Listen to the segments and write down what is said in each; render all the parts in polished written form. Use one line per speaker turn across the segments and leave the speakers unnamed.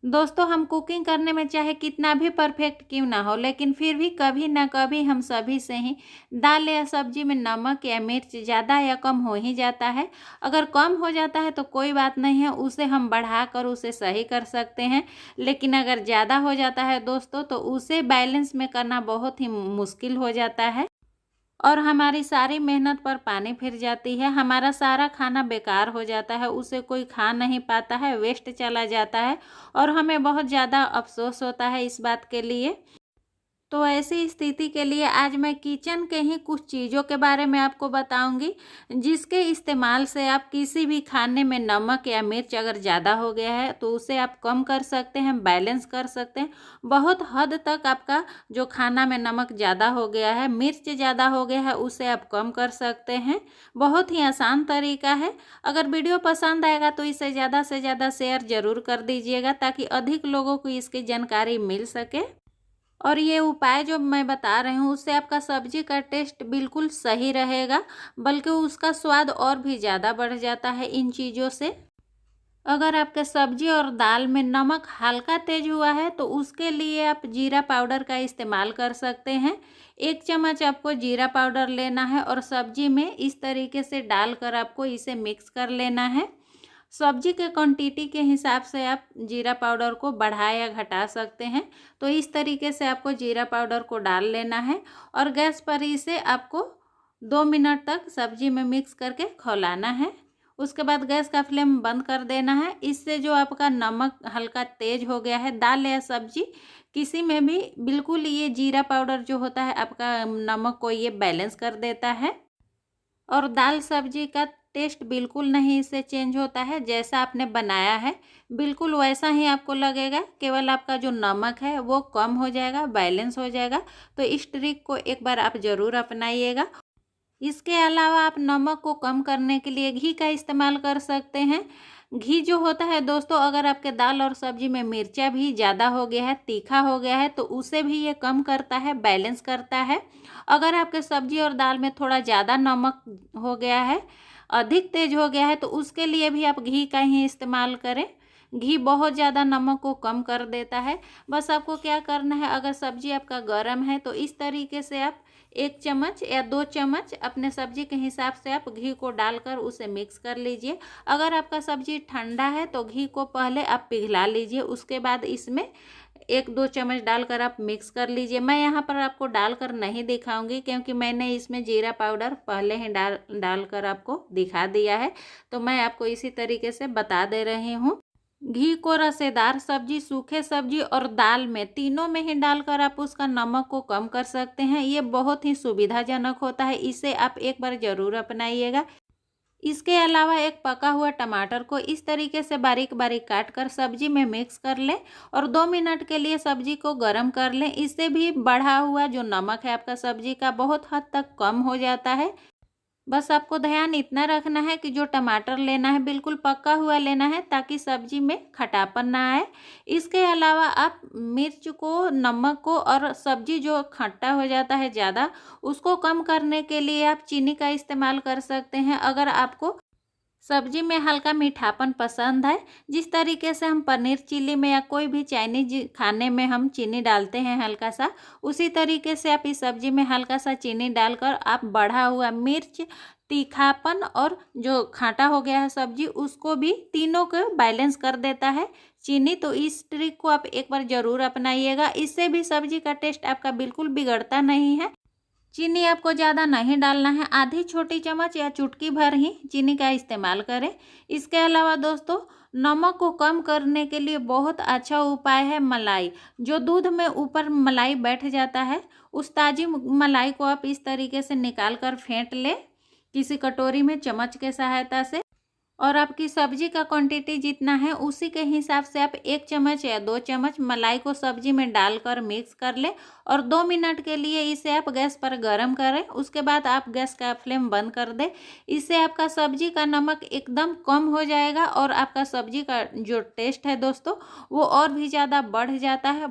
दोस्तों, हम कुकिंग करने में चाहे कितना भी परफेक्ट क्यों ना हो, लेकिन फिर भी कभी ना कभी हम सभी से ही दाल या सब्जी में नमक या मिर्च ज़्यादा या कम हो ही जाता है। अगर कम हो जाता है तो कोई बात नहीं है, उसे हम बढ़ाकर उसे सही कर सकते हैं। लेकिन अगर ज़्यादा हो जाता है दोस्तों, तो उसे बैलेंस में करना बहुत ही मुश्किल हो जाता है और हमारी सारी मेहनत पर पानी फिर जाती है। हमारा सारा खाना बेकार हो जाता है, उसे कोई खा नहीं पाता है, वेस्ट चला जाता है और हमें बहुत ज़्यादा अफ़सोस होता है इस बात के लिए। तो ऐसी स्थिति के लिए आज मैं किचन के ही कुछ चीज़ों के बारे में आपको बताऊंगी, जिसके इस्तेमाल से आप किसी भी खाने में नमक या मिर्च अगर ज़्यादा हो गया है तो उसे आप कम कर सकते हैं, बैलेंस कर सकते हैं। बहुत हद तक आपका जो खाना में नमक ज़्यादा हो गया है, मिर्च ज़्यादा हो गया है, उसे आप कम कर सकते हैं। बहुत ही आसान तरीका है। अगर वीडियो पसंद आएगा तो इसे ज़्यादा से ज़्यादा शेयर ज़रूर कर दीजिएगा, ताकि अधिक लोगों को इसकी जानकारी मिल सके। और ये उपाय जो मैं बता रही हूँ, उससे आपका सब्जी का टेस्ट बिल्कुल सही रहेगा, बल्कि उसका स्वाद और भी ज़्यादा बढ़ जाता है इन चीज़ों से। अगर आपके सब्जी और दाल में नमक हल्का तेज हुआ है तो उसके लिए आप जीरा पाउडर का इस्तेमाल कर सकते हैं। 1 चम्मच आपको जीरा पाउडर लेना है और सब्जी में इस तरीके से डालकर आपको इसे मिक्स कर लेना है। सब्जी के क्वांटिटी के हिसाब से आप जीरा पाउडर को बढ़ा या घटा सकते हैं। तो इस तरीके से आपको जीरा पाउडर को डाल लेना है और गैस पर इसे आपको 2 मिनट तक सब्जी में मिक्स करके खौलाना है। उसके बाद गैस का फ्लेम बंद कर देना है। इससे जो आपका नमक हल्का तेज हो गया है, दाल या सब्जी किसी में भी बिल्कुल ये जीरा पाउडर जो होता है आपका नमक को ये बैलेंस कर देता है और दाल सब्जी का टेस्ट बिल्कुल नहीं इससे चेंज होता है। जैसा आपने बनाया है बिल्कुल वैसा ही आपको लगेगा, केवल आपका जो नमक है वो कम हो जाएगा, बैलेंस हो जाएगा। तो इस ट्रिक को एक बार आप ज़रूर अपनाइएगा। इसके अलावा आप नमक को कम करने के लिए घी का इस्तेमाल कर सकते हैं। घी जो होता है दोस्तों, अगर आपके दाल और सब्जी में मिर्चा भी ज़्यादा हो गया है, तीखा हो गया है, तो उसे भी ये कम करता है, बैलेंस करता है। अगर आपके सब्जी और दाल में थोड़ा ज़्यादा नमक हो गया है, अधिक तेज हो गया है, तो उसके लिए भी आप घी का ही इस्तेमाल करें। घी बहुत ज़्यादा नमक को कम कर देता है। बस आपको क्या करना है, अगर सब्जी आपका गर्म है तो इस तरीके से आप 1 चम्मच या 2 चम्मच अपने सब्जी के हिसाब से आप घी को डालकर उसे मिक्स कर लीजिए। अगर आपका सब्जी ठंडा है तो घी को पहले आप पिघला लीजिए, उसके बाद इसमें 1-2 चम्मच डालकर आप मिक्स कर लीजिए। मैं यहाँ पर आपको डालकर नहीं दिखाऊंगी, क्योंकि मैंने इसमें जीरा पाउडर पहले ही डालकर आपको दिखा दिया है। तो मैं आपको इसी तरीके से बता दे रही हूँ। घी को रसेदार सब्जी, सूखे सब्जी और दाल में तीनों में ही डालकर आप उसका नमक को कम कर सकते हैं। ये बहुत ही सुविधाजनक होता है, इसे आप एक बार ज़रूर अपनाइएगा। इसके अलावा एक पका हुआ टमाटर को इस तरीके से बारीक बारीक काट कर सब्जी में मिक्स कर लें और 2 मिनट के लिए सब्जी को गर्म कर लें। इससे भी बढ़ा हुआ जो नमक है आपका सब्जी का बहुत हद तक कम हो जाता है। बस आपको ध्यान इतना रखना है कि जो टमाटर लेना है बिल्कुल पका हुआ लेना है, ताकि सब्जी में खटापन ना आए। इसके अलावा आप मिर्च को, नमक को और सब्जी जो खट्टा हो जाता है ज़्यादा, उसको कम करने के लिए आप चीनी का इस्तेमाल कर सकते हैं। अगर आपको सब्जी में हल्का मीठापन पसंद है, जिस तरीके से हम पनीर चिली में या कोई भी चाइनीज खाने में हम चीनी डालते हैं हल्का सा, उसी तरीके से आप इस सब्जी में हल्का सा चीनी डालकर आप बढ़ा हुआ मिर्च, तीखापन और जो खाटा हो गया है सब्जी, उसको भी तीनों को बैलेंस कर देता है चीनी। तो इस ट्रिक को आप एक बार ज़रूर अपनाइएगा, इससे भी सब्जी का टेस्ट आपका बिल्कुल बिगड़ता नहीं है। चीनी आपको ज़्यादा नहीं डालना है, आधी छोटी चम्मच या चुटकी भर ही चीनी का इस्तेमाल करें। इसके अलावा दोस्तों, नमक को कम करने के लिए बहुत अच्छा उपाय है मलाई। जो दूध में ऊपर मलाई बैठ जाता है, उस ताज़ी मलाई को आप इस तरीके से निकाल कर फेंट लें किसी कटोरी में चम्मच के सहायता से। और आपकी सब्जी का क्वांटिटी जितना है उसी के हिसाब से आप 1 चम्मच या 2 चम्मच मलाई को सब्जी में डालकर मिक्स कर लें और 2 मिनट के लिए इसे आप गैस पर गर्म करें। उसके बाद आप गैस का फ्लेम बंद कर दें। इससे आपका सब्जी का नमक एकदम कम हो जाएगा और आपका सब्जी का जो टेस्ट है दोस्तों, वो और भी ज़्यादा बढ़ जाता है।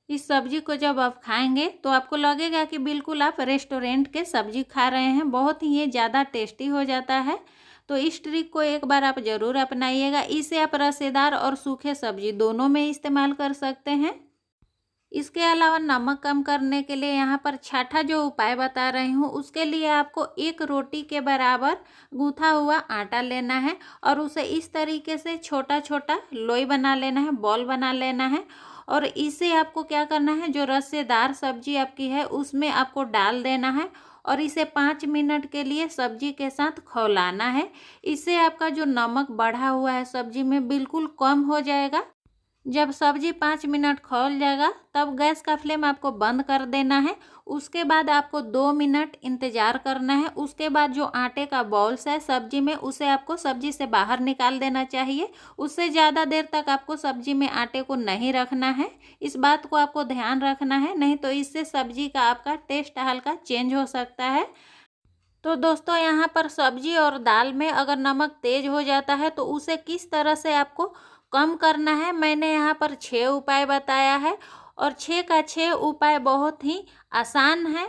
इस सब्जी को जब आप खाएंगे तो आपको लगेगा कि बिल्कुल आप रेस्टोरेंट के सब्जी खा रहे हैं, बहुत ही ये ज़्यादा टेस्टी हो जाता है। तो इस ट्रिक को एक बार आप ज़रूर अपनाइएगा। इसे आप रसेदार और सूखे सब्जी दोनों में इस्तेमाल कर सकते हैं। इसके अलावा नमक कम करने के लिए यहाँ पर छठा जो उपाय बता रही हूँ, उसके लिए आपको 1 रोटी के बराबर गूँथा हुआ आटा लेना है और उसे इस तरीके से छोटा छोटा लोई बना लेना है, बॉल बना लेना है। और इसे आपको क्या करना है, जो रसेदार सब्जी आपकी है उसमें आपको डाल देना है और इसे 5 मिनट के लिए सब्जी के साथ खौलाना है। इससे आपका जो नमक बढ़ा हुआ है सब्जी में बिल्कुल कम हो जाएगा। जब सब्जी 5 मिनट खौल जाएगा तब गैस का फ्लेम आपको बंद कर देना है। उसके बाद आपको 2 मिनट इंतज़ार करना है। उसके बाद जो आटे का बॉल्स है सब्जी में, उसे आपको सब्जी से बाहर निकाल देना चाहिए। उससे ज़्यादा देर तक आपको सब्जी में आटे को नहीं रखना है। इस बात को आपको ध्यान रखना है, नहीं तो इससे सब्जी का आपका टेस्ट हल्का चेंज हो सकता है। तो दोस्तों, यहाँ पर सब्जी और दाल में अगर नमक तेज़ हो जाता है तो उसे किस तरह से आपको कम करना है, मैंने यहाँ पर 6 उपाय बताया है। और 6 का 6 उपाय बहुत ही आसान है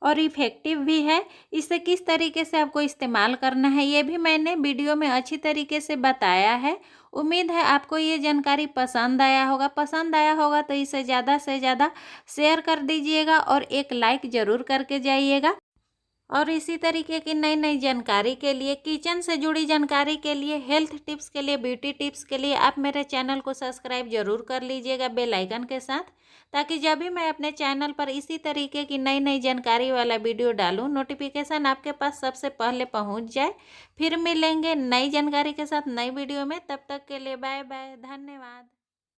और इफ़ेक्टिव भी है। इसे किस तरीके से आपको इस्तेमाल करना है ये भी मैंने वीडियो में अच्छी तरीके से बताया है। उम्मीद है आपको ये जानकारी पसंद आया होगा। पसंद आया होगा तो इसे ज़्यादा से ज़्यादा शेयर कर दीजिएगा और एक लाइक ज़रूर करके जाइएगा। और इसी तरीके की नई नई जानकारी के लिए, किचन से जुड़ी जानकारी के लिए, हेल्थ टिप्स के लिए, ब्यूटी टिप्स के लिए आप मेरे चैनल को सब्सक्राइब जरूर कर लीजिएगा बेल आइकन के साथ, ताकि जब भी मैं अपने चैनल पर इसी तरीके की नई नई जानकारी वाला वीडियो डालूं, नोटिफिकेशन आपके पास सबसे पहले पहुंच जाए। फिर मिलेंगे नई जानकारी के साथ नई वीडियो में। तब तक के लिए बाय बाय, धन्यवाद।